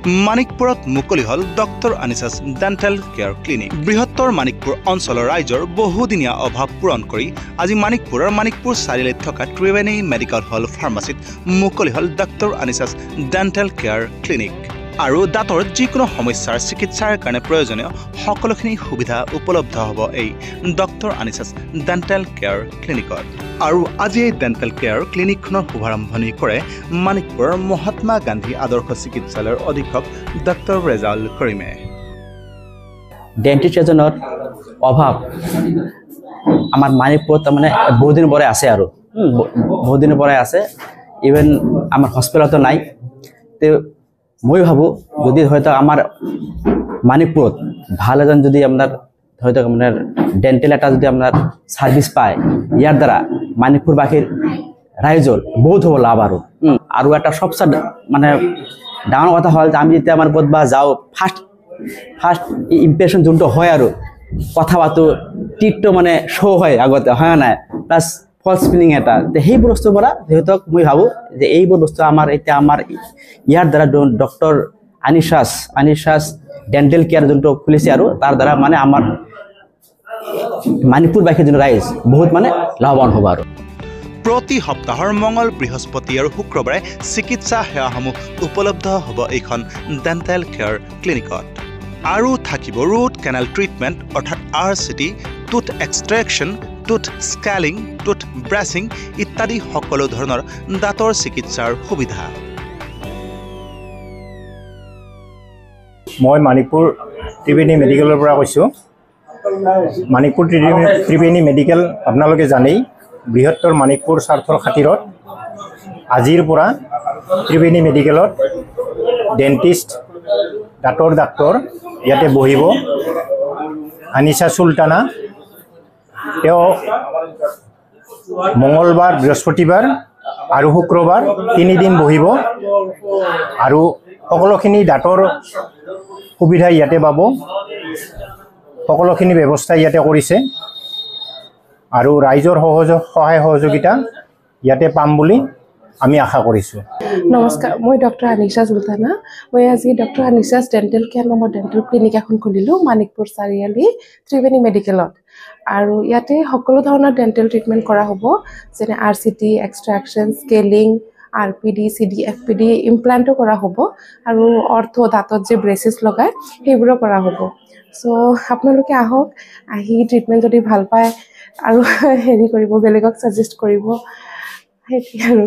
মানিকপুৰত মুকলি হল doctor আনিছাছ dental care clinic. বৃহত্তৰ মানিকপুৰ অঞ্চলৰ ৰাইজৰ বহুদিনীয়া অভাৱ পূৰণ কৰি আজি মানিকপুৰৰ মানিকপুৰ চাৰিআলিত থকা ত্ৰিবেণী মেডিকেল হল ফাৰ্মাচীত মুকলি হল ডক্টৰ আনিছাছ ডেণ্টেল কেয়াৰ ক্লিনিক। আৰু দাঁতৰ যিকোনো সমস্যাৰ চিকিৎসাৰ কাৰণে প্ৰয়োজনীয় সকলোখিনি সুবিধা উপলব্ধ হ'ব এই ডক্টৰ আনিছাছ ডেণ্টেল কেয়াৰ ক্লিনিকত। আৰু আজি এই ডেণ্টেল কেয়াৰ ক্লিনিকখনৰ শুভাৰম্ভণি কৰে মানিকপুৰৰ মহাত্মা গান্ধী আদৰ্শ চিকিৎসালয়ৰ অধীক্ষক ডক্টৰ ৰেজাউল কৰিমে। ডেণ্টিষ্ট এজনৰ অভাৱ আমাৰ মানিকপুৰত তাৰমানে বহুদিন পৰাই আছে আৰু বহুদিনৰ পৰাই আছে, ইভেন আমাৰ হস্পিটেলতো নাই। তে মই ভাবোঁ যদি হয়তো আমাৰ মানিকপুৰত ভাল এজন যদি আপোনাৰ হয়তো আপোনাৰ ডেণ্টেল এটা যদি আপোনাৰ ছাৰ্ভিচ পায়, ইয়াৰ দ্বাৰা মানিকপুৰবাসীৰ ৰাইজৰ বহুত হ'ব লাভ। আৰু এটা সবচে মানে ডাঙৰ কথা হ'ল যে আমি যেতিয়া আমাৰ ক'ৰবাত যাওঁ ফাৰ্ষ্ট ইম্প্ৰেশ্যন যোনটো হয় আৰু কথা পাতোঁ টিটটো মানে শ্ব' হয় আগতে, হয় নাই, প্লাছ ফলছ ফিলিং এটা। সেই বস্তুৰ পৰা সিহঁতক মই ভাবোঁ যে এইবোৰ বস্তু আমাৰ এতিয়া আমাৰ ইয়াৰ দ্বাৰা ডক্টৰ আনিছাছ ডেণ্টেল কেয়াৰ যোনটো খুলিছে আৰু তাৰ দ্বাৰা মানে আমাৰ মানিকপুৰবাসীৰ যোনটো ৰাইজ বহুত মানে লাভৱান হ'ব। আৰু প্ৰতি সপ্তাহৰ মঙল, বৃহস্পতি আৰু শুক্ৰবাৰে চিকিৎসা সেৱাসমূহ উপলব্ধ হ'ব এইখন ডেণ্টেল কেয়াৰ ক্লিনিকত। আৰু থাকিব ৰুট কেনেল ট্ৰিটমেণ্ট অৰ্থাৎ RCT, tooth extraction, tooth scaling, tooth brushing ইত্যাদি সকলো ধৰণৰ দাঁতৰ চিকিৎসাৰ সুবিধা। মই মানিকপুৰ ত্ৰিবেণী মেডিকেলৰ পৰা কৈছোঁ। মানিকপুৰ ত্ৰিবেণী মেডিকেল আপোনালোকে জানেই, বৃহত্তৰ মানিকপুৰ স্বাৰ্থৰ খাতিৰত আজিৰ পৰা ত্ৰিবেণী মেডিকেলত ডেণ্টিষ্ট, দাঁতৰ ডাক্তৰ ইয়াতে বহিব। আনিছা চুলতানা, তেওঁ মঙলবাৰ, বৃহস্পতিবাৰ আৰু শুক্ৰবাৰ 3 দিন বহিব আৰু সকলোখিনি দাঁতৰ সুবিধা ইয়াতে পাব। সকলোখিনি ব্যৱস্থা ইয়াতে কৰিছে আৰু ৰাইজৰ সহায় সহযোগিতা ইয়াতে পাম বুলি আমি আশা কৰিছোঁ। নমস্কাৰ, মই ডক্টৰ আনিছা চুলতানা। মই আজি ডক্টৰ আনিছাছ ডেণ্টেল কেয়াৰ নামৰ ডেণ্টেল ক্লিনিক এখন খুলিলোঁ মানিকপুৰ চাৰিআলি ত্ৰিবেণী মেডিকেলত। আৰু ইয়াতে সকলো ধৰণৰ ডেণ্টেল ট্ৰিটমেণ্ট কৰা হ'ব, যেনে RCT, extraction, scaling, RPD, CD, FPD, ইমপ্লাণ্টো কৰা হ'ব আৰু দাঁতত যে ব্ৰেচেছ লগায় সেইবোৰো কৰা হ'ব। চ' আপোনালোকে আহক, আহি ট্ৰিটমেণ্ট যদি ভাল পায় আৰু কৰিব, বেলেগক ছাজেষ্ট কৰিব, সেইটোৱে আৰু।